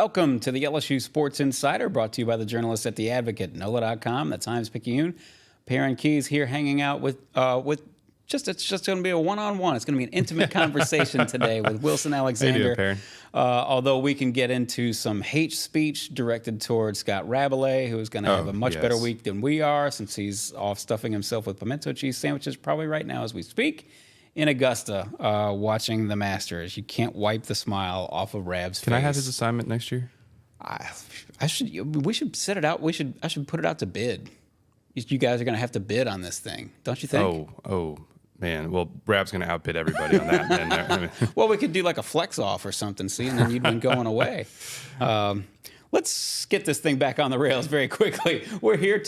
Welcome to the LSU Sports Insider, brought to you by the journalists at The Advocate, NOLA.com, the Times-Picayune. Perryn Keys here hanging out with it's just going to be a one-on-one. It's going to be an intimate conversation today with Wilson Alexander. How you doing, Perryn? Although we can get into some hate speech directed towards Scott Rabelais, who is going to have a much better week than we are, since he's off stuffing himself with pimento cheese sandwiches probably right now as we speak in Augusta, watching the Masters. You can't wipe the smile off of Rab's face. Can I have his assignment next year? We should set it out. I should put it out to bid. You guys are going to have to bid on this thing, don't you think? Oh, man. Well, Rab's going to outbid everybody on that. Well, we could do like a flex off or something, see, and then you'd been going away. Let's get this thing back on the rails very quickly. We're here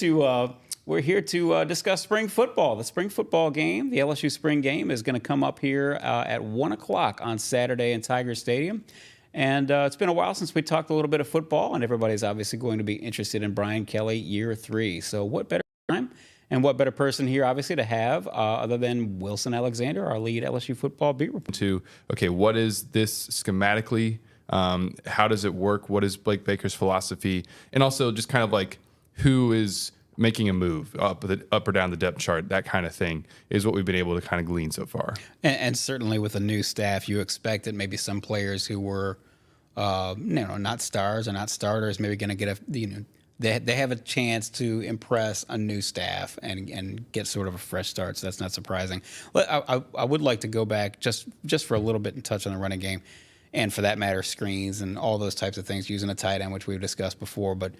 to discuss spring football. The spring football game, the LSU spring game, is going to come up here at 1 o'clock on Saturday in Tiger Stadium. And it's been a while since we talked a little bit of football, and everybody's obviously going to be interested in Brian Kelly year 3. So what better time and what better person here, obviously, to have other than Wilson Alexander, our lead LSU football beat reporter. What is this schematically? How does it work? What is Blake Baker's philosophy? And also just kind of like who is making a move up or down the depth chart, that kind of thing is what we've been able to kind of glean so far. And certainly with a new staff, you expect that maybe some players who were, not stars or not starters, maybe going to get they have a chance to impress a new staff and get sort of a fresh start. So that's not surprising. I would like to go back just for a little bit and touch on the running game, and for that matter, screens and all those types of things, using a tight end, which we've discussed before. But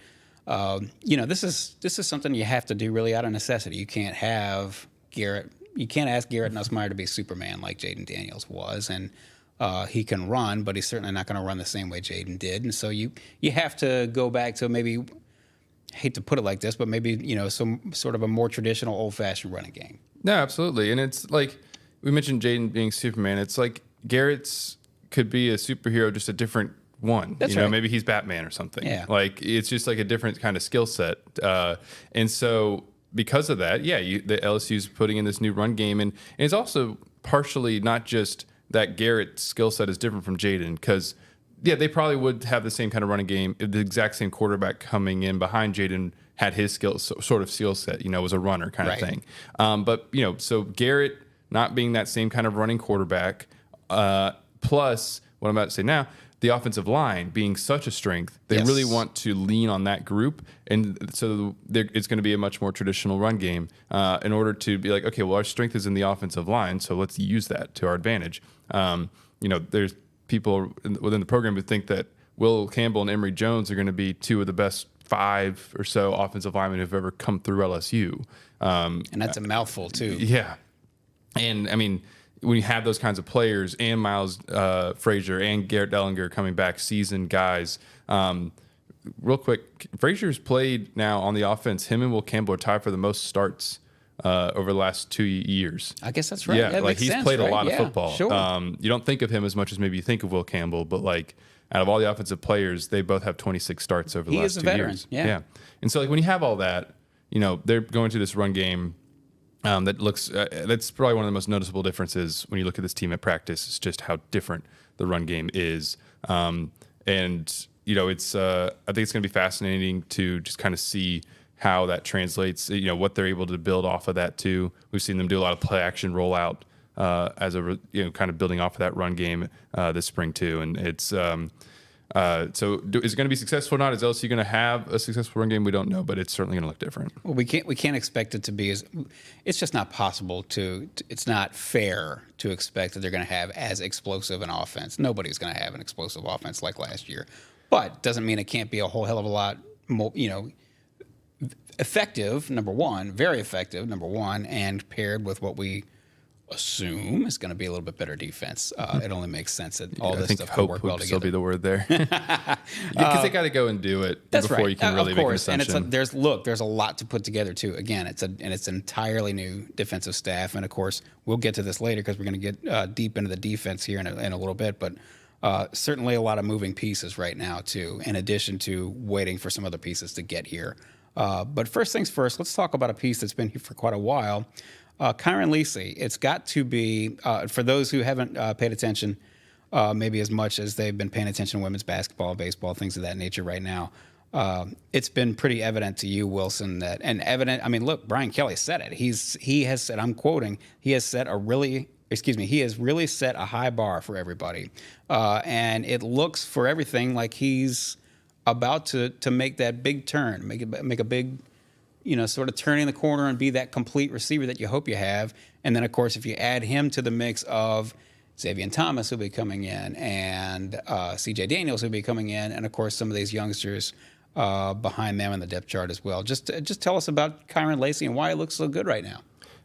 this is something you have to do really out of necessity. You can't ask Garrett Nussmeier to be Superman like Jaden Daniels was, and he can run, but he's certainly not going to run the same way Jaden did. And so you have to go back to maybe, I hate to put it like this, but maybe some sort of a more traditional, old-fashioned running game. No, absolutely, and it's like we mentioned Jaden being Superman. It's like Garrett's could be a superhero, just a different one. That's right. Maybe he's Batman or something. Yeah. Like it's just like a different kind of skill set. And so because of that, the LSU's putting in this new run game, and it's also partially not just that Garrett's skill set is different from Jaden, because they probably would have the same kind of running game if the exact same quarterback coming in behind Jaden had his skill set, was a runner kind of thing. But so Garrett not being that same kind of running quarterback, plus what I'm about to say now, the offensive line being such a strength, they really want to lean on that group. And so it's going to be a much more traditional run game in order to be like, okay, well, our strength is in the offensive line, so let's use that to our advantage. There's people within the program who think that Will Campbell and Emory Jones are going to be two of the best 5 or so offensive linemen who've ever come through LSU. And that's a mouthful, too. Yeah. And, I mean, when you have those kinds of players and Miles Frazier and Garrett Dellinger coming back, seasoned guys, real quick, Frazier's played now on the offense. Him and Will Campbell are tied for the most starts over the last 2 years. I guess that's right. Yeah, like he's played a lot of football. Sure. You don't think of him as much as maybe you think of Will Campbell, but like out of all the offensive players, they both have 26 starts over the last 2 years. Yeah. And so like when you have all that, they're going to this run game that looks that's probably one of the most noticeable differences when you look at this team at practice. It's just how different the run game is. It's I think it's going to be fascinating to just kind of see how that translates, what they're able to build off of that too. We've seen them do a lot of play action rollout as kind of building off of that run game this spring too. And it's so is it going to be successful or not? Is LSU going to have a successful run game? We don't know, but it's certainly going to look different. Well, we can't expect it to be it's just not possible it's not fair to expect that they're going to have as explosive an offense. Nobody's going to have an explosive offense like last year, but doesn't mean it can't be a whole hell of a lot more, effective, number one, very effective, number one, and paired with what we assume is going to be a little bit better defense. It only makes sense that all this stuff will work well together. Still be the word there, because they got to go and do it before you can really make an assumption. And there's a lot to put together too. Again, it's an entirely new defensive staff, and of course we'll get to this later because we're going to get deep into the defense here in a little bit, but. Certainly a lot of moving pieces right now too, in addition to waiting for some other pieces to get here. But first things first, let's talk about a piece that's been here for quite a while. Kyren Lacy. It's got to be, for those who haven't paid attention, maybe as much as they've been paying attention to women's basketball, baseball, things of that nature right now. It's been pretty evident to you, Wilson, that, and evident, I mean, look, Brian Kelly said it. He has said, I'm quoting, he has really set a high bar for everybody. And it looks for everything like he's about to make that big turn, make a big, sort of turning the corner and be that complete receiver that you hope you have. And then, of course, if you add him to the mix of Zavion Thomas, who'll be coming in, and C.J. Daniels, who'll be coming in, and, of course, some of these youngsters behind them in the depth chart as well. Just tell us about Kyren Lacy and why it looks so good right now.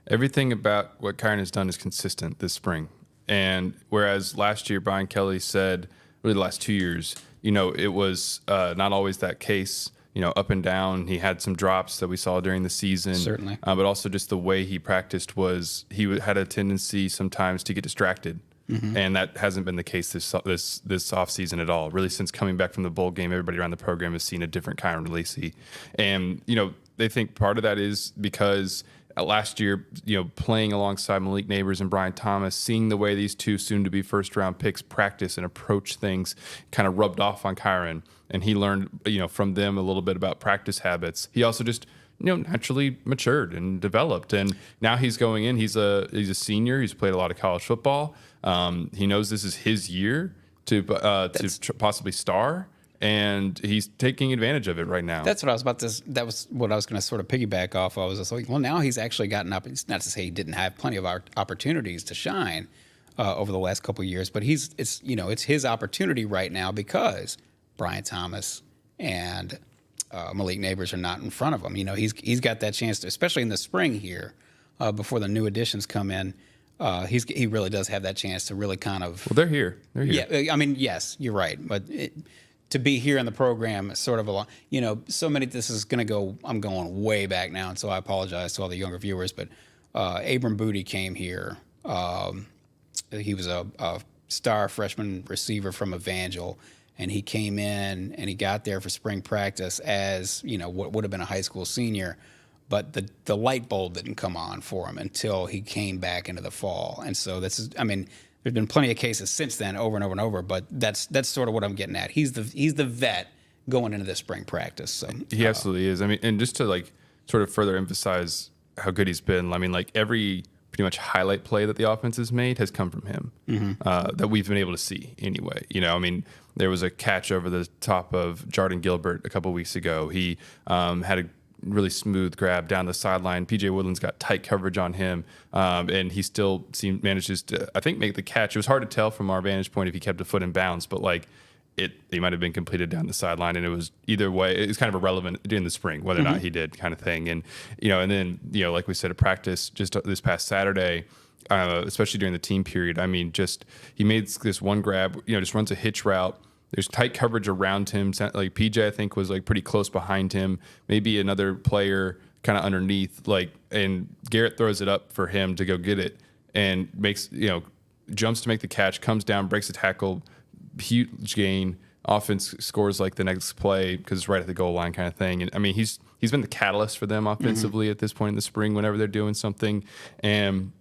Everything about what Kyren has done is consistent this spring. And whereas last year, Brian Kelly said, really the last 2 years, it was not always that case, up and down. He had some drops that we saw during the season. Certainly. But also just the way he practiced was he had a tendency sometimes to get distracted. Mm-hmm. And that hasn't been the case this offseason at all. Really, since coming back from the bowl game, everybody around the program has seen a different Kyren Lacy. And, they think part of that is because last year, playing alongside Malik Neighbors and Brian Thomas, seeing the way these two soon-to-be first-round picks practice and approach things kind of rubbed off on Kyren. And he learned, from them a little bit about practice habits. He also just, naturally matured and developed. And now he's going in. He's a senior. He's played a lot of college football. He knows this is his year to possibly star. And he's taking advantage of it right now. That's what I was about to. That was what I was going to sort of piggyback off. I was just like, well, now he's actually gotten up. It's not to say he didn't have plenty of opportunities to shine over the last couple of years, but it's his opportunity right now because Brian Thomas and Malik Neighbors are not in front of him. He's got that chance to, especially in the spring here, before the new additions come in. He really does have that chance to really kind of. Well, they're here. Yeah, I mean, yes, you're right, but. To be here in the program is sort of so many, this is going to go, I'm going way back now, and so I apologize to all the younger viewers, but Abram Booty came here. He was a star freshman receiver from Evangel, and he came in and he got there for spring practice as, what would have been a high school senior, but the light bulb didn't come on for him until he came back into the fall. And so there's been plenty of cases since then, over and over and over, but that's sort of what I'm getting at. He's the vet going into this spring practice. So he absolutely is. And just to sort of further emphasize how good he's been. Every pretty much highlight play that the offense has made has come from him, that we've been able to see anyway. There was a catch over the top of Bradyn Gilbert a couple weeks ago. He had a really smooth grab down the sideline. PJ Woodland's got tight coverage on him, and he still manages to, I think, make the catch. It was hard to tell from our vantage point if he kept a foot in bounds, but he might have been completed down the sideline, and it was either way. It's kind of irrelevant in the spring whether or not he did, kind of thing. And and then like we said at practice just this past Saturday, especially during the team period. He made this one grab, just runs a hitch route. There's tight coverage around him. PJ, I think, was pretty close behind him. Maybe another player kind of underneath. And Garrett throws it up for him to go get it, and makes jumps to make the catch, comes down, breaks a tackle, huge gain. Offense scores the next play because it's right at the goal line, kind of thing. And he's been the catalyst for them offensively at this point in the spring whenever they're doing something. And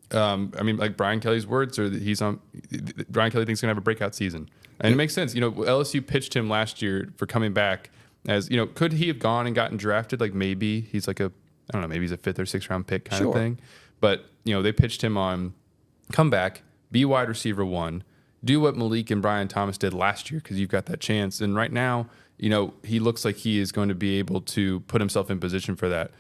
Brian Kelly's words are that Brian Kelly thinks he's gonna have a breakout season. And it makes sense. LSU pitched him last year for coming back as, could he have gone and gotten drafted? Maybe he's maybe he's a 5th or 6th round pick kind of thing. But, they pitched him on come back, be wide receiver 1, do what Malik and Brian Thomas did last year because you've got that chance. And right now, he looks like he is going to be able to put himself in position for that.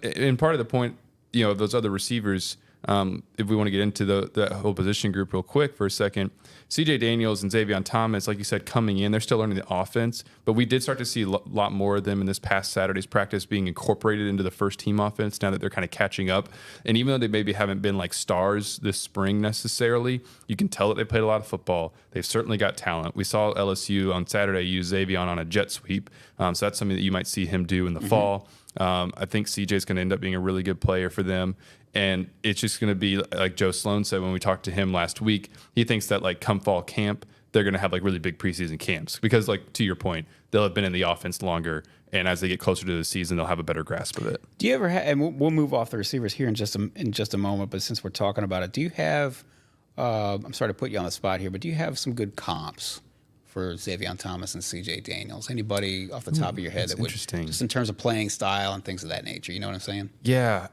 And part of the point, of those other receivers, if we want to get into that whole position group real quick for a second, C.J. Daniels and Zavion Thomas, like you said, coming in, they're still learning the offense, but we did start to see a lot more of them in this past Saturday's practice being incorporated into the first team offense now that they're kind of catching up. And even though they maybe haven't been stars this spring necessarily, you can tell that they played a lot of football. They've certainly got talent. We saw LSU on Saturday use Zavion on a jet sweep, so that's something that you might see him do in the fall. I think CJ is going to end up being a really good player for them. And it's just going to be like Joe Sloan said when we talked to him last week. He thinks that come fall camp, they're going to have really big preseason camps because to your point, they'll have been in the offense longer. And as they get closer to the season, they'll have a better grasp of it. Do you ever have, and we'll move off the receivers here in just a moment, but since we're talking about it, do you have I'm sorry to put you on the spot here, but do you have some good comps for Zavion Thomas and C.J. Daniels? Anybody off the top of your head that would, interesting. just in terms of playing style and things of that nature? You know what I'm saying? Yeah.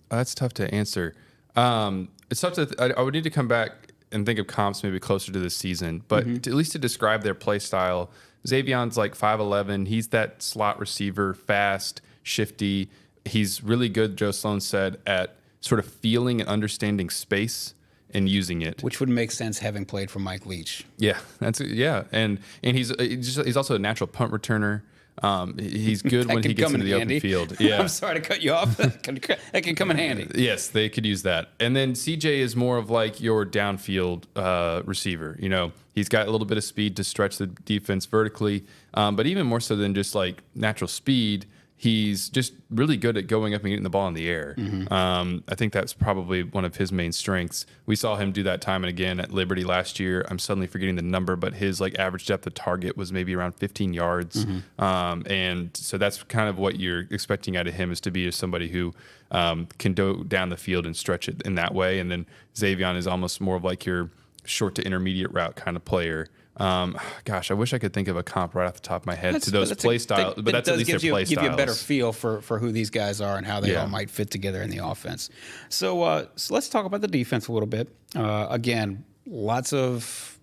That's tough to answer. It's tough to. I would need to come back and think of comps maybe closer to this season, but at least to describe their play style. Zavion's like 5'11". He's that slot receiver, fast, shifty. He's really good, Joe Sloan said, at sort of feeling and understanding space and using it. Which would make sense having played for Mike Leach. Yeah, and he's also a natural punt returner. He's good when he gets into the open field. Yeah, I'm sorry to cut you off. That can come in handy. Yes, they could use that. And then CJ is more of like your downfield receiver. You know, he's got a little bit of speed to stretch the defense vertically, but even more so than just like natural speed, he's just really good at going up and getting the ball in the air. I think that's probably one of his main strengths. We saw him do that time and again at Liberty last year. I'm suddenly forgetting the number, but his like average depth of target was maybe around 15 yards. And so that's kind of what you're expecting out of him, is to be somebody who can go down the field and stretch it in that way. And then Zavion is almost more of like your short to intermediate route kind of player. Gosh, I wish I could think of a comp right off the top of my head to those play styles, but that's at least their play styles. Give you a better feel for who these guys are and how they all might fit together in the offense. So let's talk about the defense a little bit. Again, lots of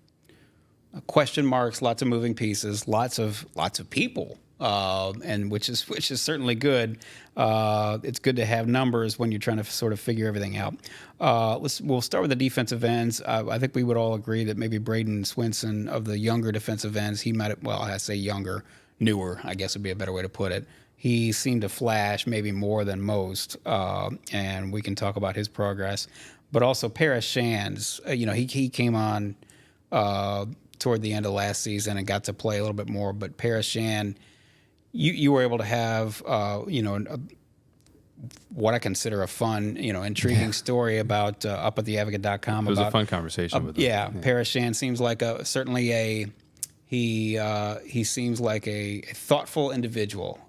question marks, lots of moving pieces, lots of people, and which is certainly good. It's good to have numbers when you're trying to sort of figure everything out. We'll start with the defensive ends. I think we would all agree that maybe Bradyn Swinson, of the younger defensive ends, he might, well, I say younger, newer, I guess would be a better way to put it. He seemed to flash maybe more than most, and we can talk about his progress. But also Paris Shands, he came on toward the end of last season and got to play a little bit more. But Paris Shand, you were able to have, what I consider a fun, intriguing story about up at theadvocate.com. It was a fun conversation with him. Yeah, Paris Shand seems like he seems like a thoughtful individual,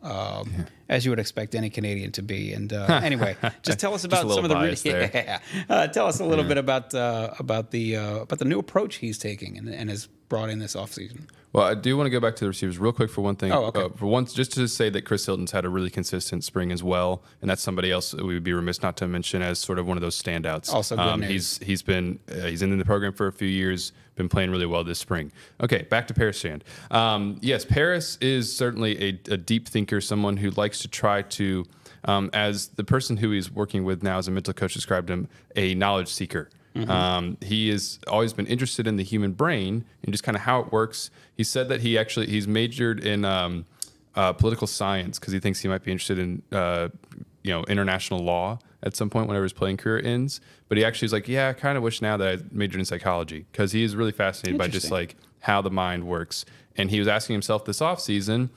as you would expect any Canadian to be. And anyway, just tell us about some of the tell us a little bit about the new approach he's taking and has brought in this offseason. Well, I do want to go back to the receivers real quick for one thing. Oh, okay. For once, just to say that Chris Hilton's had a really consistent spring as well, and that's somebody else we would be remiss not to mention as sort of one of those standouts. Also good news. He's in the program for a few years, been playing really well this spring. Okay, back to Paris Shand. Yes, Paris is certainly a deep thinker, someone who likes to try to, as the person who he's working with now as a mental coach described him, a knowledge seeker. He has always been interested in the human brain and just kind of how it works. He said that he's majored in political science because he thinks he might be interested in international law at some point whenever his playing career ends. But he actually is like, I kind of wish now that I majored in psychology, because he is really fascinated by just like how the mind works. And he was asking himself this offseason,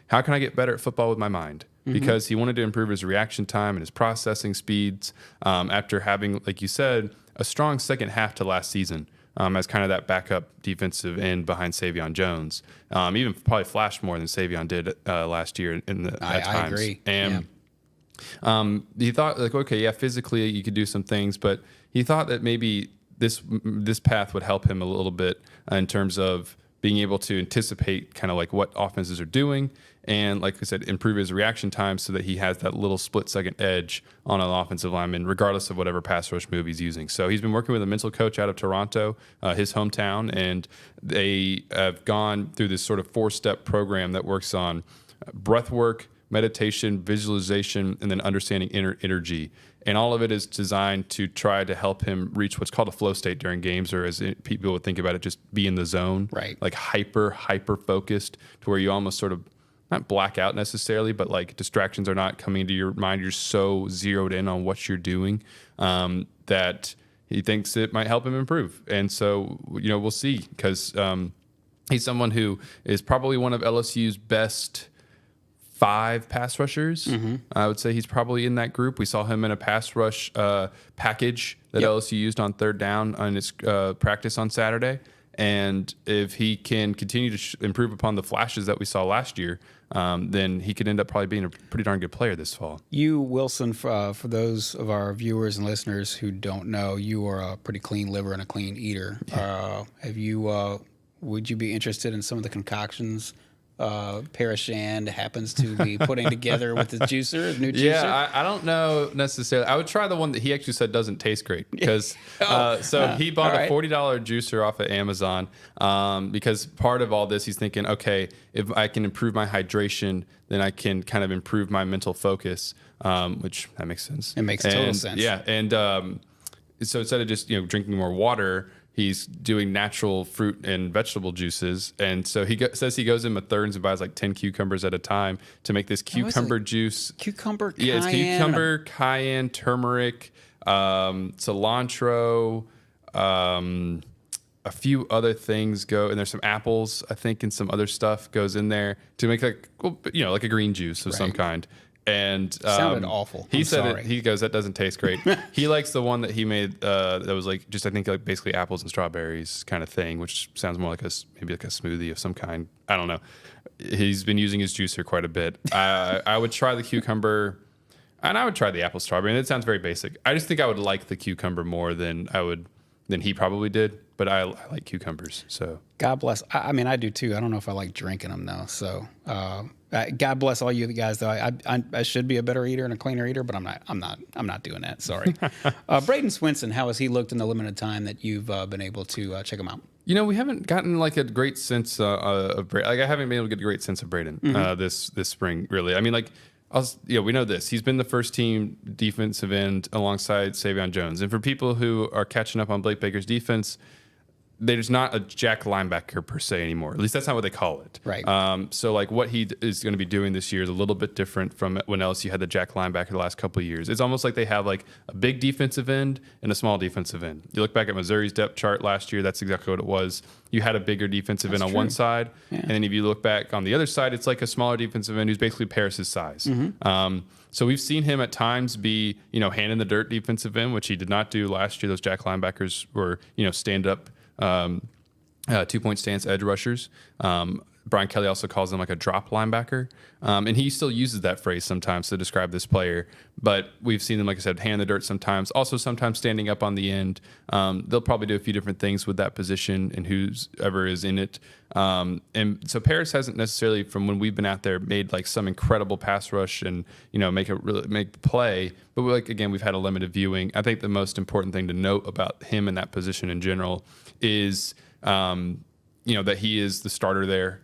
how can I get better at football with my mind? Because he wanted to improve his reaction time and his processing speeds after having, like you said, a strong second half to last season as kind of that backup defensive end behind Zavion Jones. Even probably flashed more than Zavion did last year at times. I agree. And he thought, like, okay, physically you could do some things, but he thought that maybe this path would help him a little bit in terms of being able to anticipate kind of like what offenses are doing. And like I said, improve his reaction time so that he has that little split-second edge on an offensive lineman, regardless of whatever pass rush move he's using. So he's been working with a mental coach out of Toronto, his hometown, and they have gone through this sort of 4-step program that works on breath work, meditation, visualization, and then understanding inner energy. And all of it is designed to try to help him reach what's called a flow state during games, or as people would think about it, just be in the zone, right? Like hyper focused, to where you almost sort of not black out necessarily, but like distractions are not coming to your mind. You're so zeroed in on what you're doing that he thinks it might help him improve. And so, we'll see, because he's someone who is probably one of LSU's best 5 pass rushers. I would say he's probably in that group. We saw him in a pass rush package that LSU used on third down on his practice on Saturday. And if he can continue to improve upon the flashes that we saw last year, then he could end up probably being a pretty darn good player this fall. You, Wilson, for those of our viewers and listeners who don't know, you are a pretty clean liver and a clean eater. Would you be interested in some of the concoctions Parashand happens to be putting together with his juicer, his new juicer? Yeah, I don't know necessarily. I would try the one that he actually said doesn't taste great because he bought a $40 juicer off of Amazon because part of all this he's thinking, okay, if I can improve my hydration, then I can kind of improve my mental focus, which that makes sense. It makes total sense. Yeah, and so instead of just drinking more water, he's doing natural fruit and vegetable juices. And so he says he goes in with thirds and buys like 10 cucumbers at a time to make this cucumber juice. Cucumber, cayenne. Yeah, it's cucumber, cayenne, turmeric, cilantro, a few other things go, and there's some apples, I think, and some other stuff goes in there to make like a green juice of some kind. And sounded awful. He said he goes, that doesn't taste great. He likes the one that he made that was like just I think like basically apples and strawberries kind of thing, which sounds more like maybe like a smoothie of some kind. I don't know. He's been using his juicer quite a bit. I would try the cucumber, and I would try the apple strawberry. And it sounds very basic. I just think I would like the cucumber more than he probably did. But I like cucumbers. So God bless. I mean, I do too. I don't know if I like drinking them though. So God bless all you guys though. I should be a better eater and a cleaner eater, but I'm not doing that. Sorry. Bradyn Swinson, how has he looked in the limited time that you've been able to check him out? We haven't gotten like a great sense of Bradyn. Like I haven't been able to get a great sense of Bradyn this spring. Really, I mean, like. We know this. He's been the first team defensive end alongside Zavion Jones. And for people who are catching up on Blake Baker's defense, there's not a jack linebacker per se anymore. At least that's not what they call it. Right. So like what he is going to be doing this year is a little bit different from when LSU had the jack linebacker the last couple of years. It's almost like they have like a big defensive end and a small defensive end. You look back at Missouri's depth chart last year, that's exactly what it was. You had a bigger defensive end on one side. Yeah. And then if you look back on the other side, it's like a smaller defensive end who's basically Paris's size. Mm-hmm. So we've seen him at times be, hand in the dirt defensive end, which he did not do last year. Those jack linebackers were, stand up 2-point stance edge rushers. Brian Kelly also calls them like a drop linebacker. And he still uses that phrase sometimes to describe this player. But we've seen them, like I said, hand in the dirt sometimes. Also sometimes standing up on the end. They'll probably do a few different things with that position and who's ever is in it. And so Paris hasn't necessarily, from when we've been out there, made like some incredible pass rush and, make the play. But we've had a limited viewing. I think the most important thing to note about him in that position in general is that he is the starter there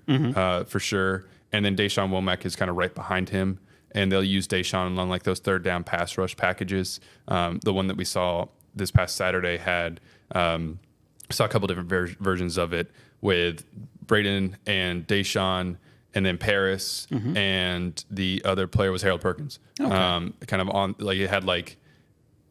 for sure. And then Dashawn Womack is kind of right behind him. And they'll use Dashawn on like those third down pass rush packages. The one that we saw this past Saturday saw a couple different versions of it with Bradyn and Dashawn and then Paris and the other player was Harold Perkins. Okay. Kind of on like it had like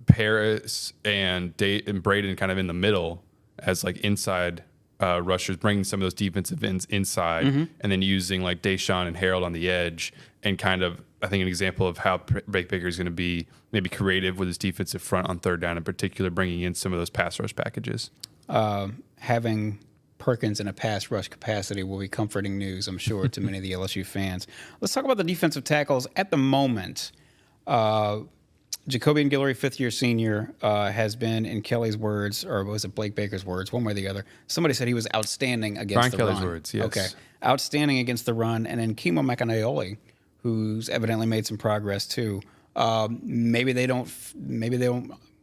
Paris and Bradyn kind of in the middle as like inside rushers, bringing some of those defensive ends inside and then using like Dashawn and Harold on the edge and kind of, I think, an example of how Blake Baker is going to be maybe creative with his defensive front on third down in particular, bringing in some of those pass rush packages. Having Perkins in a pass rush capacity will be comforting news, I'm sure, to many of the LSU fans. Let's talk about the defensive tackles. At the moment, Jacobian Guillory, fifth-year senior, has been, in Kelly's words, or was it Blake Baker's words, one way or the other. Somebody said he was outstanding against the run. Brian Kelly's words, yes. Okay, outstanding against the run. And then Kimo Makane'ole, who's evidently made some progress too. Maybe they don't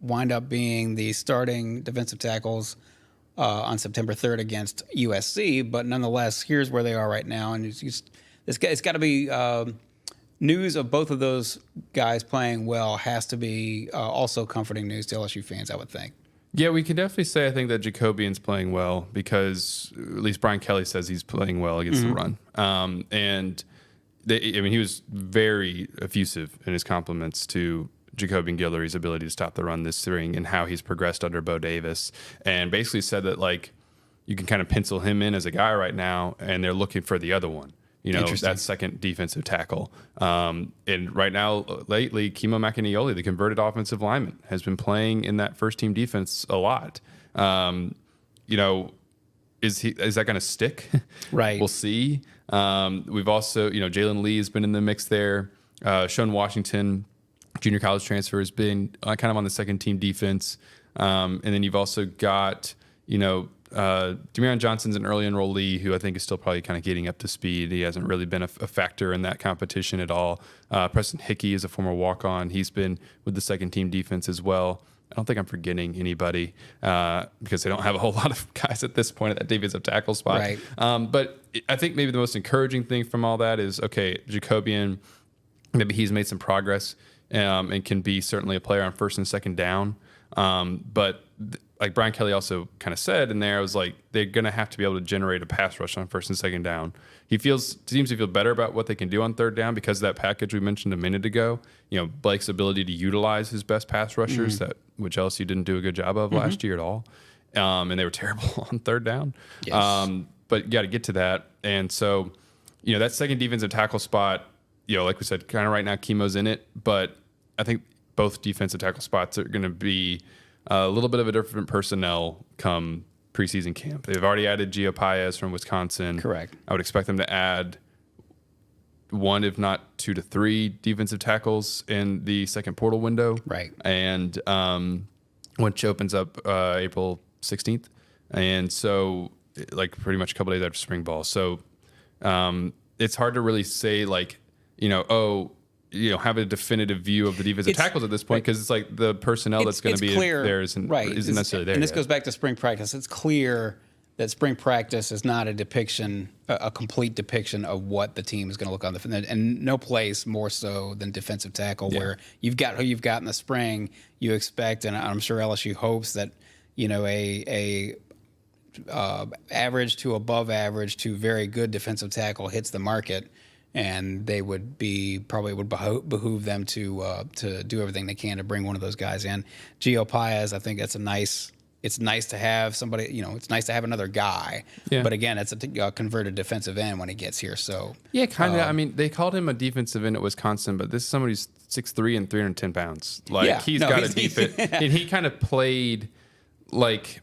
wind up being the starting defensive tackles on September 3rd against USC, but nonetheless, here's where they are right now. And it's got to be news of both of those guys playing well has to be also comforting news to LSU fans, I would think. Yeah, we can definitely say I think that Jacobian's playing well because at least Brian Kelly says he's playing well against the run. And he was very effusive in his compliments to Jacobian Guillory's ability to stop the run this spring and how he's progressed under Bo Davis, and basically said that like you can kind of pencil him in as a guy right now, and they're looking for the other one. That second defensive tackle. And right now, lately, Kimo Makane'ole, the converted offensive lineman, has been playing in that first-team defense a lot. is that going to stick? Right. We'll see. We've also, Jalen Lee has been in the mix there. Shone Washington, junior college transfer, has been kind of on the second team defense. And then you've also got, Demiron Johnson's an early enrollee who I think is still probably kind of getting up to speed. He hasn't really been a factor in that competition at all. Preston Hickey is a former walk-on. He's been with the second team defense as well. I don't think I'm forgetting anybody because they don't have a whole lot of guys at this point at that defensive tackle spot. Right. But I think maybe the most encouraging thing from all that is, okay, Jacobian, maybe he's made some progress and can be certainly a player on first and second down. But like Brian Kelly also kind of said in there, I was like, they're going to have to be able to generate a pass rush on first and second down. He seems to feel better about what they can do on third down because of that package we mentioned a minute ago. Blake's ability to utilize his best pass rushers, which LSU didn't do a good job of last year at all. And they were terrible on third down. Yes. But you got to get to that. And so, that second defensive tackle spot, like we said, kind of right now, Kimo's in it. But I think both defensive tackle spots are going to be a little bit of a different personnel come preseason camp. They've already added Gio Paez from Wisconsin. Correct. I would expect them to add one, if not 2 to 3 defensive tackles in the second portal window. Right. And which opens up April 16th. And so, like, pretty much a couple days after spring ball. So it's hard to really say, have a definitive view of the defensive tackles at this point because it's like the personnel that's going to be there isn't necessarily there. And this yet. goes back to spring practice. It's clear that spring practice is not a complete depiction of what the team is going to look on the field. And no place more so than defensive tackle, where you've got who you've got in the spring. You expect, and I'm sure LSU hopes that a average to above average to very good defensive tackle hits the market. And they would behoove them to do everything they can to bring one of those guys in. Gio Paez, I think it's nice to have somebody, it's nice to have another guy. Yeah. But again, it's a converted defensive end when he gets here. So yeah, kind of. I mean, they called him a defensive end at Wisconsin, but this is somebody who's 6'3" and 310 pounds. He's got a defense. And he kind of played like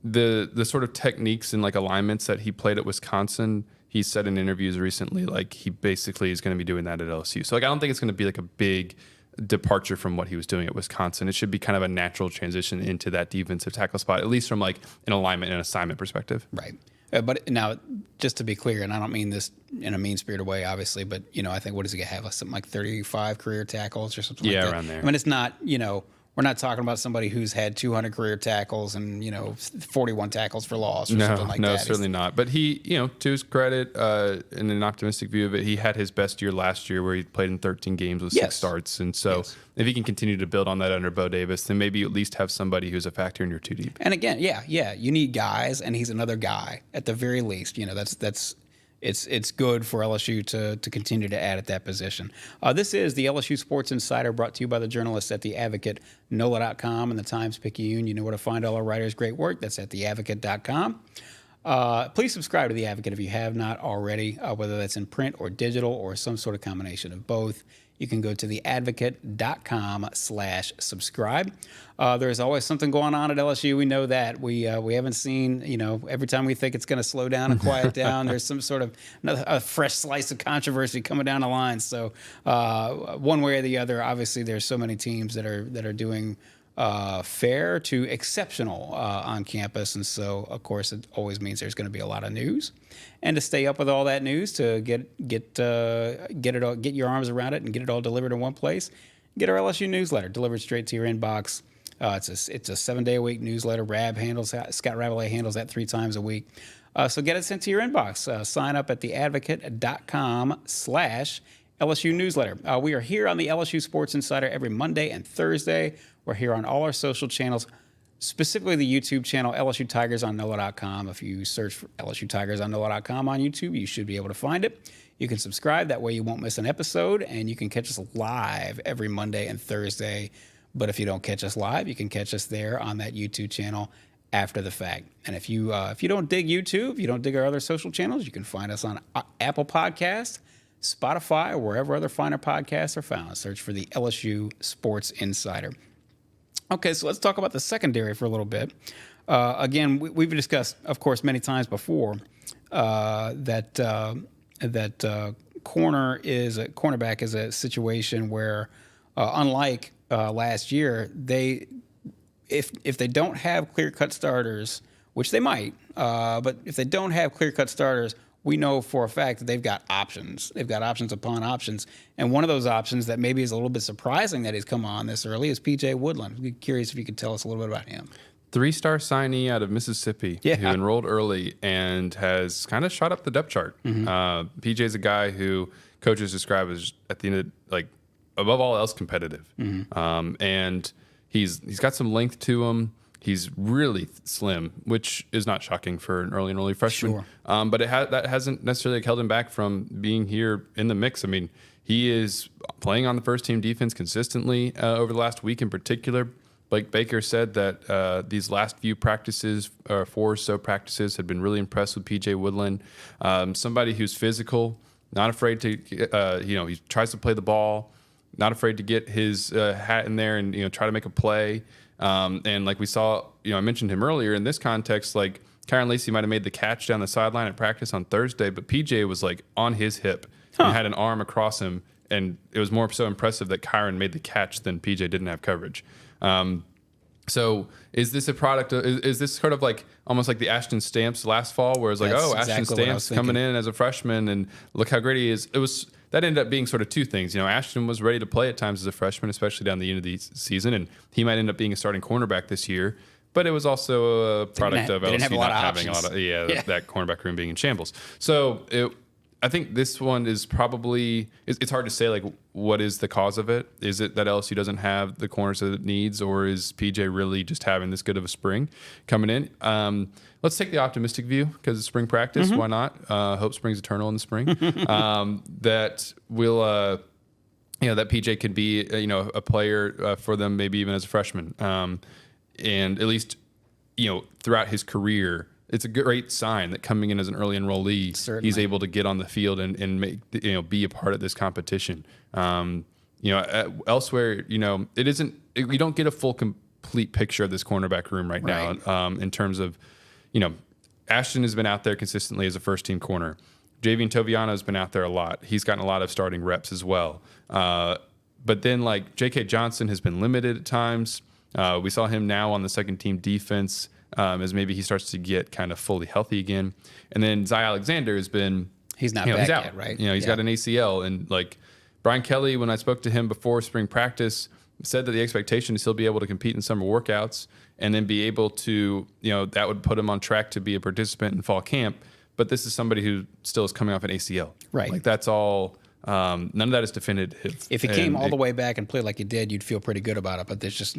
the sort of techniques and like alignments that he played at Wisconsin. He said in interviews recently, like he basically is going to be doing that at LSU. So like I don't think it's going to be like a big departure from what he was doing at Wisconsin. It should be kind of a natural transition into that defensive tackle spot, at least from like an alignment and assignment perspective. Right. But now, just to be clear, and I don't mean this in a mean-spirited way, obviously, but I think what does he have? Something like 35 career tackles or something like that. Yeah, around there. I mean, it's not we're not talking about somebody who's had 200 career tackles and 41 tackles for loss or something like that. No, certainly not. But he, to his credit, in an optimistic view of it, he had his best year last year where he played in 13 games with 6 starts. And so if he can continue to build on that under Bo Davis, then maybe you at least have somebody who's a factor in your 2 deep. And again, you need guys, and he's another guy at the very least. It's good for LSU to continue to add at that position. This is the LSU Sports Insider, brought to you by the journalists at The Advocate, NOLA.com, and the Times-Picayune. You know where to find all our writers' great work. That's at theadvocate.com. Please subscribe to The Advocate if you have not already, whether that's in print or digital or some sort of combination of both. You can go to theadvocate.com/subscribe. There's always something going on at LSU. We know that. We haven't seen, every time we think it's going to slow down and quiet down, there's some sort of a fresh slice of controversy coming down the line. So one way or the other, obviously there's so many teams that are doing fair to exceptional on campus. And so, of course, it always means there's going to be a lot of news. And to stay up with all that news, to get your arms around it and get it all delivered in one place, get our LSU newsletter delivered straight to your inbox. It's a 7-day-a-week newsletter. Scott Rabelais handles that 3 times a week. So get it sent to your inbox. Sign up at theadvocate.com/LSU newsletter. We are here on the LSU Sports Insider every Monday and Thursday. We're here on all our social channels, specifically the YouTube channel LSU Tigers on NOLA.com. If you search for LSU Tigers on NOLA.com on YouTube, you should be able to find it. You can subscribe. That way you won't miss an episode, and you can catch us live every Monday and Thursday. But if you don't catch us live, you can catch us there on that YouTube channel after the fact. And if you don't dig YouTube, you don't dig our other social channels, you can find us on Apple Podcasts, Spotify, or wherever other finer podcasts are found. Search for the LSU Sports Insider. Okay, so let's talk about the secondary for a little bit. Again, we've discussed, of course, many times before that cornerback is a situation where, unlike last year, if they don't have clear-cut starters, which they might, but if they don't have clear-cut starters, we know for a fact that they've got options. They've got options upon options. And one of those options that maybe is a little bit surprising that he's come on this early is P.J. Woodland. I'd be curious if you could tell us a little bit about him. 3-star signee out of Mississippi who enrolled early and has kind of shot up the depth chart. PJ's a guy who coaches describe as at the end of, like, above all else competitive. And he's got some length to him. He's really slim, which is not shocking for an early freshman. Sure. But that hasn't necessarily held him back from being here in the mix. I mean, he is playing on the first team defense consistently over the last week in particular. Blake Baker said that these last few practices, or 4 or so practices, had been really impressed with P.J. Woodland. Somebody who's physical, not afraid to, he tries to play the ball, not afraid to get his hat in there and, try to make a play. And like we saw, I mentioned him earlier in this context, like Kyren Lacy might have made the catch down the sideline at practice on Thursday, but PJ was like on his hip and had an arm across him. And it was more so impressive that Kyren made the catch than PJ didn't have coverage. So is this a product of, is this sort of like almost like the Ashton Stamps last fall where it's like, That's Ashton exactly Stamps coming in as a freshman and look how great he is. That ended up being sort of two things. Ashton was ready to play at times as a freshman, especially down the end of the season, and he might end up being a starting cornerback this year. But it was also a product of LSU not having a lot of that cornerback room being in shambles. So I think this one is probably it's hard to say like what is the cause of it. Is it that LSU doesn't have the corners that it needs, or is PJ really just having this good of a spring coming in? Let's take the optimistic view because it's spring practice. Why not? Hope springs eternal in the spring. That will that PJ could be a player for them maybe even as a freshman, and at least throughout his career. It's a great sign that coming in as an early enrollee, Certainly. he's able to get on the field and make be a part of this competition. Elsewhere, it isn't. We don't get a full complete picture of this cornerback room right now. In terms of, Ashton has been out there consistently as a first team corner. Javion has been out there a lot. He's gotten a lot of starting reps as well. But then like J.K. Johnson has been limited at times. We saw him now on the second team defense. As maybe he starts to get kind of fully healthy again. And then Zy Alexander has been... He's not back he's out. Yet, right? He's got an ACL. And like Brian Kelly, when I spoke to him before spring practice, said that the expectation is he'll be able to compete in summer workouts and then be able to, that would put him on track to be a participant in fall camp. But this is somebody who still is coming off an ACL. Right. Like that's all... none of that is definitive. If he came all the way back and played like he did, you'd feel pretty good about it. But there's just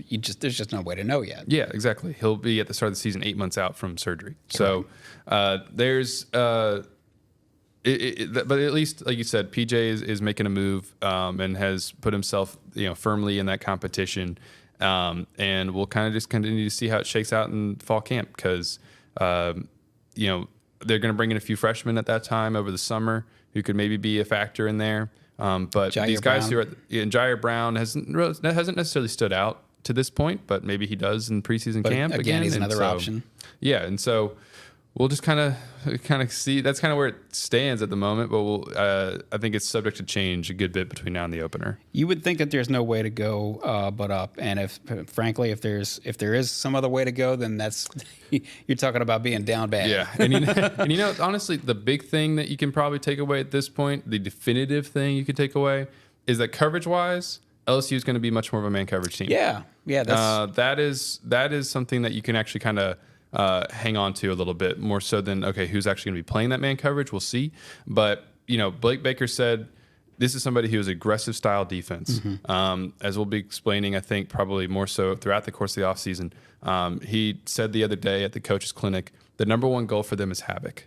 no way to know yet. Yeah, exactly. He'll be at the start of the season 8 months out from surgery. So there's, but at least like you said, PJ is making a move and has put himself firmly in that competition. And we'll kind of just continue to see how it shakes out in fall camp because they're going to bring in a few freshmen at that time over the summer who could maybe be a factor in there. But Jair these guys Brown. and Jair Brown hasn't necessarily stood out to this point, but maybe he does in preseason camp again. He's another option. Yeah, and so we'll just kind of see. That's kind of where it stands at the moment. But I think it's subject to change a good bit between now and the opener. You would think that there's no way to go but up, and if there is some other way to go, then that's you're talking about being down bad. Yeah, and honestly, the big thing that you can probably take away at this point, the definitive thing you can take away, is that coverage-wise, LSU is going to be much more of a man coverage team. Yeah. That is something that you can actually kind of hang on to a little bit more so than who's actually going to be playing that man coverage. We'll see, but Blake Baker said this is somebody who is aggressive style defense. As we'll be explaining, I think probably more so throughout the course of the offseason. He said the other day at the coaches clinic, the number one goal for them is havoc.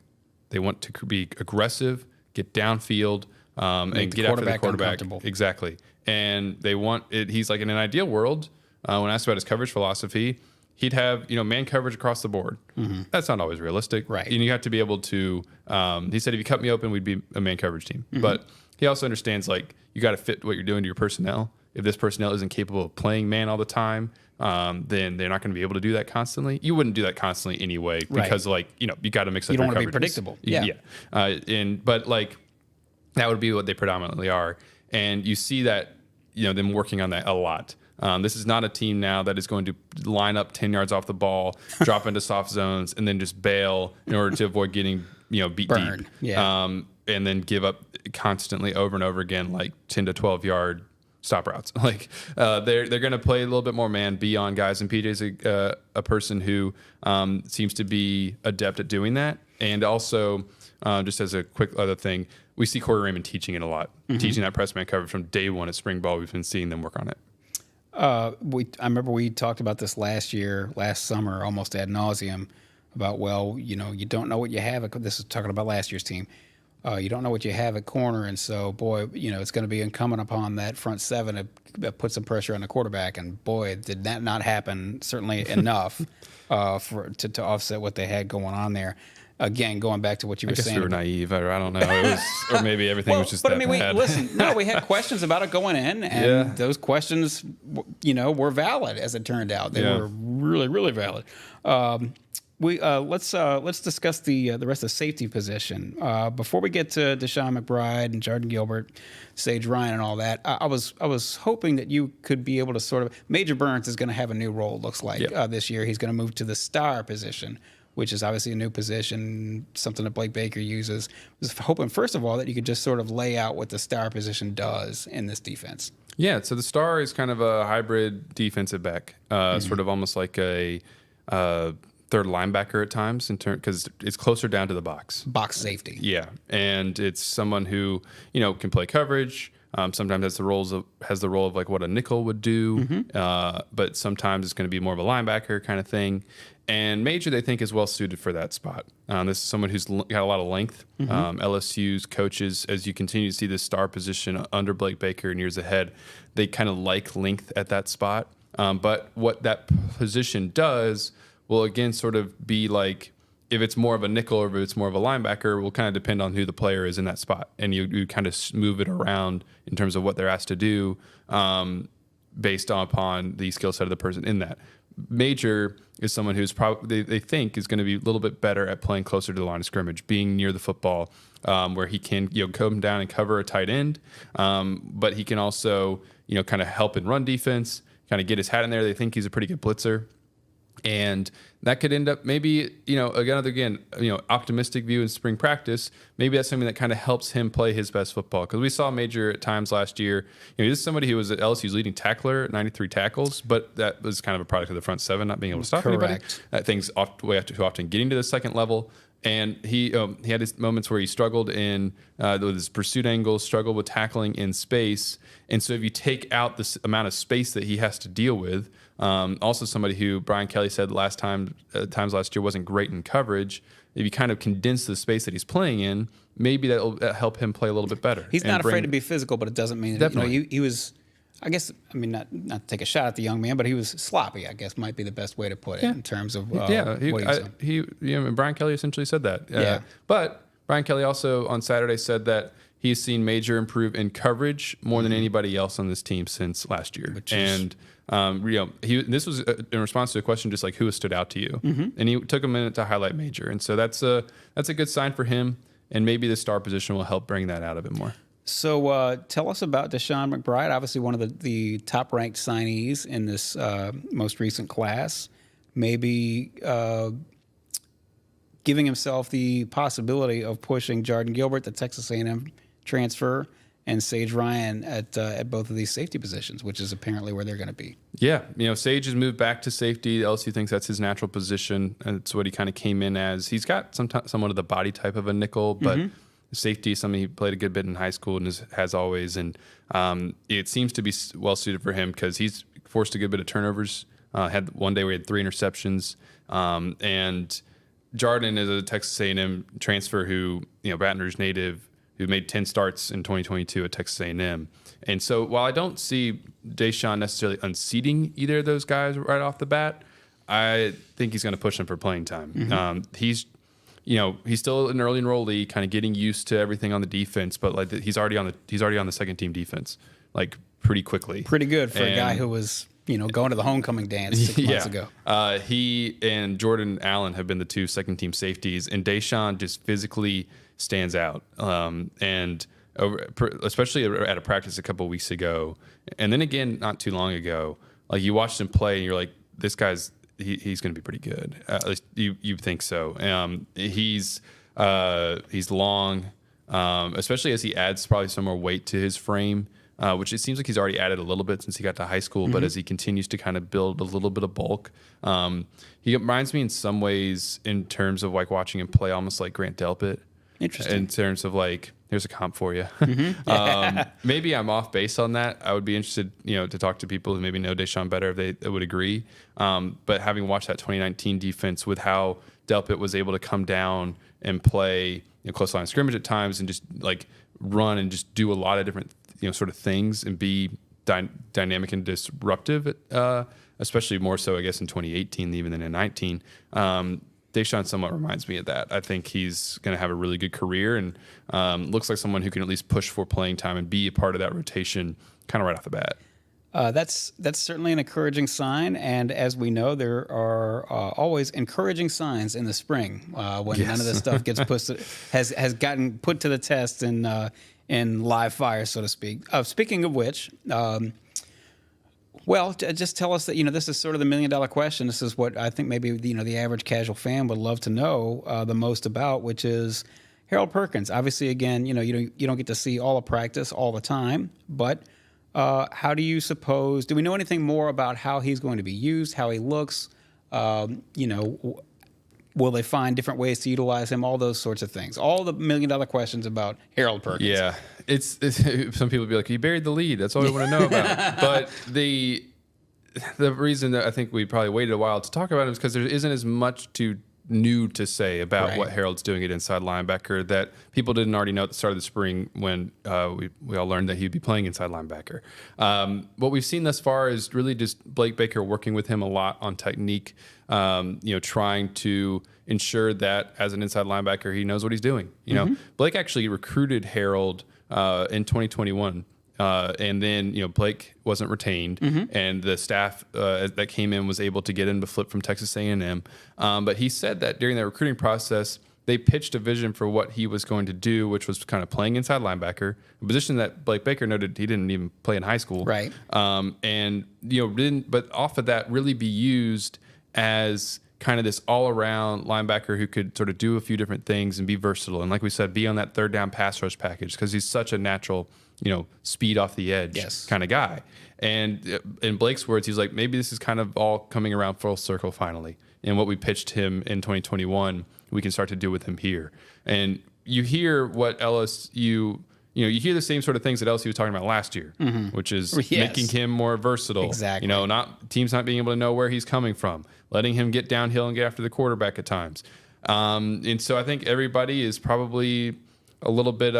They want to be aggressive, get downfield, and get after the quarterback. Exactly. And they want it. He's like, in an ideal world, when asked about his coverage philosophy, he'd have, man coverage across the board. That's not always realistic. Right. And you have to be able to, he said, if you cut me open, we'd be a man coverage team. But he also understands, like, you got to fit what you're doing to your personnel. if this personnel isn't capable of playing man all the time, then they're not going to be able to do that constantly. You wouldn't do that constantly anyway, because you got to mix up. You don't want to be predictable. Yeah. But that would be what they predominantly are, and you see that them working on that a lot. This is not a team now that is going to line up 10 yards off the ball, drop into soft zones, and then just bail in order to avoid getting beat Burned. deep. Yeah. And then give up constantly over and over again, like 10 to 12 yard stop routes. They're going to play a little bit more man, be on guys, and PJ's a person who seems to be adept at doing that. And also, just as a quick other thing, we see Corey Raymond teaching it a lot, teaching that press man coverage from day one at spring ball. We've been seeing them work on it. I remember we talked about this last summer, almost ad nauseum, about, you don't know what you have. This is talking about last year's team. You don't know what you have at corner, and so, boy, it's going to be incumbent upon that front seven to put some pressure on the quarterback. And boy, did that not happen? Certainly enough to offset what they had going on there. Again, going back to what you were saying. We were naive. I don't know. It was, or maybe everything was just that bad. We had questions about it going in, and those questions, were valid as it turned out. They were really, really valid. Let's discuss the rest of the safety position before we get to Dashawn McBryde and Jardin Gilbert, Sage Ryan, and all that. I was hoping that you could be able to sort of. Major Burns is going to have a new role. Looks like this year he's going to move to the star position, which is obviously a new position, something that Blake Baker uses. I was hoping, first of all, that you could just sort of lay out what the star position does in this defense. Yeah, so the star is kind of a hybrid defensive back, sort of almost like a third linebacker at times, because it's closer down to the box. Box safety. Yeah, and it's someone who can play coverage. Sometimes has the role of like what a nickel would do, but sometimes it's going to be more of a linebacker kind of thing. And Major, they think, is well suited for that spot. This is someone who's got a lot of length. LSU's coaches, as you continue to see this star position under Blake Baker in years ahead, they kind of like length at that spot. But what that position does will again sort of be like, if it's more of a nickel or if it's more of a linebacker, will kind of depend on who the player is in that spot. And you kind of move it around in terms of what they're asked to do based upon the skill set of the person in that. Major is someone who's probably they think is going to be a little bit better at playing closer to the line of scrimmage, being near the football, where he can come down and cover a tight end, but he can also kind of help in run defense, kind of get his hat in there. They think he's a pretty good blitzer. And that could end up maybe, optimistic view in spring practice. Maybe that's something that kind of helps him play his best football. Because we saw Major at times last year. This is somebody who was at LSU's leading tackler, 93 tackles, but that was kind of a product of the front seven not being able to stop anybody. Things way too often getting to the second level. And he had his moments where he struggled with his pursuit angles, struggled with tackling in space. And so if you take out this amount of space that he has to deal with, also somebody who Brian Kelly said times last year wasn't great in coverage. If you kind of condense the space that he's playing in, maybe that'll help him play a little bit better. He's not afraid to be physical, but it doesn't mean that, he was. I guess, not to take a shot at the young man, but he was sloppy, I guess, might be the best way to put it in terms of what he Brian Kelly essentially said that. But Brian Kelly also on Saturday said that he's seen Major improve in coverage more than anybody else on this team since last year. This was in response to a question just like who has stood out to you, and he took a minute to highlight Major, and so that's a good sign for him, and maybe the star position will help bring that out a bit more. So tell us about Dashawn McBryde, obviously one of the top-ranked signees in this most recent class, maybe giving himself the possibility of pushing Jardin Gilbert, the Texas A&M transfer, and Sage Ryan at both of these safety positions, which is apparently where they're going to be. Yeah, Sage has moved back to safety. LSU thinks that's his natural position, and it's what he kind of came in as. He's got somewhat of the body type of a nickel, but safety is something he played a good bit in high school and has always, and it seems to be well suited for him because he's forced a good bit of turnovers. Had one day where he had 3 interceptions, and Jardin is a Texas A&M transfer who, Baton Rouge native, who made 10 starts in 2022 at Texas A&M. And so while I don't see Dashawn necessarily unseating either of those guys right off the bat, I think he's going to push them for playing time. He's still an early enrollee, kind of getting used to everything on the defense, but he's already on the second team defense like pretty quickly. Pretty good for a guy who was, going to the homecoming dance 6 months ago. He and Jordan Allen have been the two second team safeties, and Dashawn just physically stands out. Especially at a practice a couple of weeks ago, and then again not too long ago, like you watched him play and you're like, this guy's he's going to be pretty good. At least you think so. He's long, especially as he adds probably some more weight to his frame, which it seems like he's already added a little bit since he got to high school. But as he continues to kind of build a little bit of bulk, he reminds me in some ways in terms of like watching him play almost like Grant Delpit. Interesting. In terms of like, here's a comp for you. Maybe I'm off base on that. I would be interested, to talk to people who maybe know Dashawn better if they would agree. But having watched that 2019 defense with how Delpit was able to come down and play close line scrimmage at times and just like run and just do a lot of different sort of things and be dynamic and disruptive, especially more so I guess in 2018 even than in 19. Dashawn somewhat reminds me of that. I think he's going to have a really good career and looks like someone who can at least push for playing time and be a part of that rotation kind of right off the bat. That's certainly an encouraging sign, and as we know, there are always encouraging signs in the spring when none of this stuff gets has gotten put to the test in live fire, so to speak. Speaking of which. Just tell us that, this is sort of the $1 million question. This is what I think maybe, the average casual fan would love to know the most about, which is Harold Perkins. Obviously, again, you don't get to see all of practice all the time, but how do you suppose, do we know anything more about how he's going to be used, how he looks, will they find different ways to utilize him, all those sorts of things, all the $1 million questions about Harold Perkins. Yeah. It's some people be like, you buried the lead. That's all we want to know about. But the reason that I think we probably waited a while to talk about him is because there isn't as much new to say about what Harold's doing at inside linebacker that people didn't already know at the start of the spring when we all learned that he'd be playing inside linebacker. What we've seen thus far is really just Blake Baker working with him a lot on technique, trying to ensure that as an inside linebacker, he knows what he's doing. Blake actually recruited Harold in 2021. And then, Blake wasn't retained, and the staff that came in was able to get him to flip from Texas A&M. But he said that during that recruiting process, they pitched a vision for what he was going to do, which was kind of playing inside linebacker, a position that Blake Baker noted he didn't even play in high school. Right. But off of that, really be used as kind of this all-around linebacker who could sort of do a few different things and be versatile. And like we said, be on that third down pass rush package because he's such a natural, speed off the edge kind of guy. And in Blake's words, he's like, maybe this is kind of all coming around full circle finally. And what we pitched him in 2021, we can start to do with him here. And you hear what LSU... you hear the same sort of things that LSU was talking about last year, which is making him more versatile. Exactly. Teams not being able to know where he's coming from, letting him get downhill and get after the quarterback at times. And so I think everybody is probably a little bit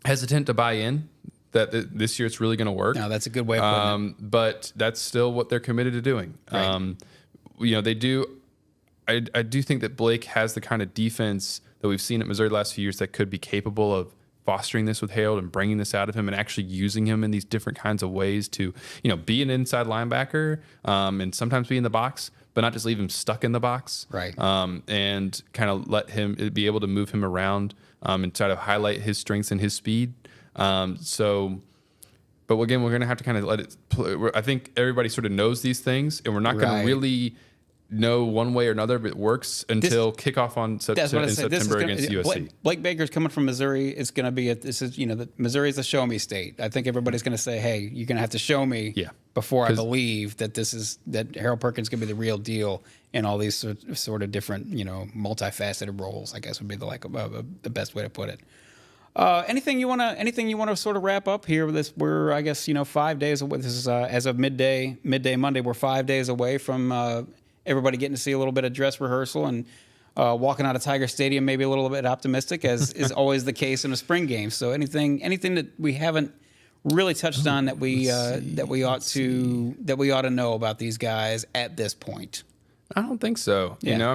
hesitant to buy in that this year it's really going to work. No, that's a good way of putting it. But that's still what they're committed to doing. Right. They do. I do think that Blake has the kind of defense that we've seen at Missouri the last few years that could be capable of fostering this with Harold and bringing this out of him and actually using him in these different kinds of ways to, be an inside linebacker and sometimes be in the box, but not just leave him stuck in the box. Right. And kind of let him be able to move him around and try to highlight his strengths and his speed. But again, we're going to have to kind of let it play. I think everybody sort of knows these things, and we're not going to really know one way or another if it works until kickoff on September against USC. Blake Baker's coming from Missouri. It's going to be Missouri is a show me state. I think everybody's going to say, hey, you're going to have to show me before I believe that that Harold Perkins can be the real deal in all these sort of different, multifaceted roles, I guess would be the best way to put it. Anything you want to sort of wrap up here with this? We're, I guess, 5 days away. This is as of midday Monday. We're 5 days away from everybody getting to see a little bit of dress rehearsal and walking out of Tiger Stadium, maybe a little bit optimistic, as is always the case in a spring game. So anything that we haven't really touched on that we ought to know about these guys at this point? I don't think so. Yeah.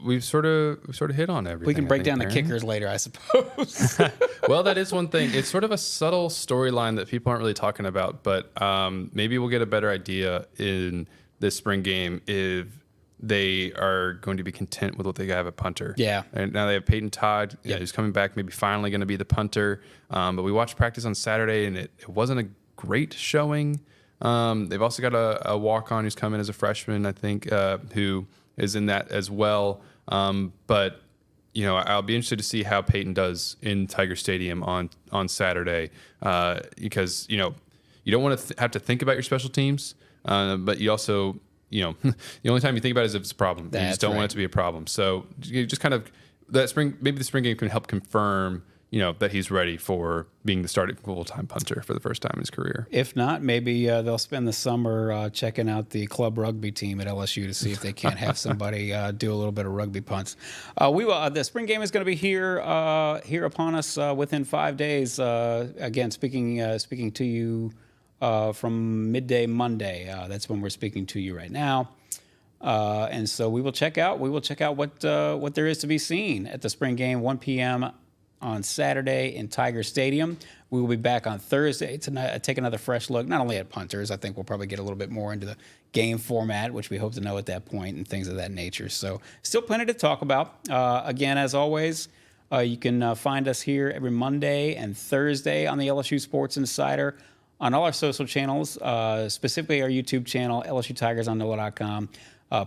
we've sort of hit on everything. We can break down the Perryn. kickers later, I suppose. Well, that is one thing. It's sort of a subtle storyline that people aren't really talking about, but maybe we'll get a better idea in this spring game if they are going to be content with what they have at punter. Yeah. And now they have Peyton Todd, who's coming back, maybe finally going to be the punter. But we watched practice on Saturday, and it wasn't a great showing. They've also got a walk-on who's come in as a freshman, I think, who is in that as well. But I'll be interested to see how Peyton does in Tiger Stadium on Saturday, because you don't want to have to think about your special teams, but you also the only time you think about it is if it's a problem. You just don't want it to be a problem. So you just kind of maybe the spring game can help confirm that he's ready for being the starting full-time punter for the first time in his career. If not, maybe they'll spend the summer checking out the club rugby team at LSU to see if they can't have somebody do a little bit of rugby punts. The spring game is going to be here upon us within 5 days. Again, speaking to you from midday Monday. That's when we're speaking to you right now. And so we will check out what there is to be seen at the spring game, 1 p.m. on Saturday in Tiger Stadium. We will be back on Thursday to take another fresh look, not only at punters. I think we'll probably get a little bit more into the game format, which we hope to know at that point, and things of that nature. So still plenty to talk about. Again, as always, you can find us here every Monday and Thursday on the LSU Sports Insider on all our social channels, specifically our YouTube channel, LSU Tigers on NOLA.com.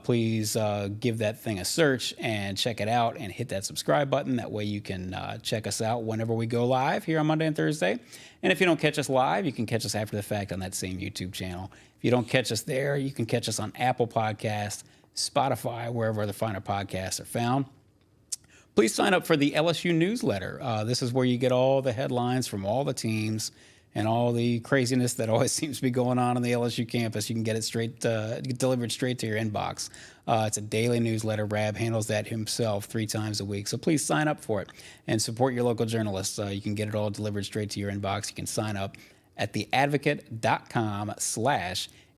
Please give that thing a search and check it out and hit that subscribe button. That way you can check us out whenever we go live here on Monday and Thursday. And if you don't catch us live, you can catch us after the fact on that same YouTube channel. If you don't catch us there, you can catch us on Apple Podcasts, Spotify, wherever the finer podcasts are found. Please sign up for the LSU newsletter. This is where you get all the headlines from all the teams and all the craziness that always seems to be going on the LSU campus. You can get it delivered straight to your inbox. It's a daily newsletter. Rab handles that himself 3 times a week. So please sign up for it and support your local journalists. You can get it all delivered straight to your inbox. You can sign up at theadvocate.com/LSU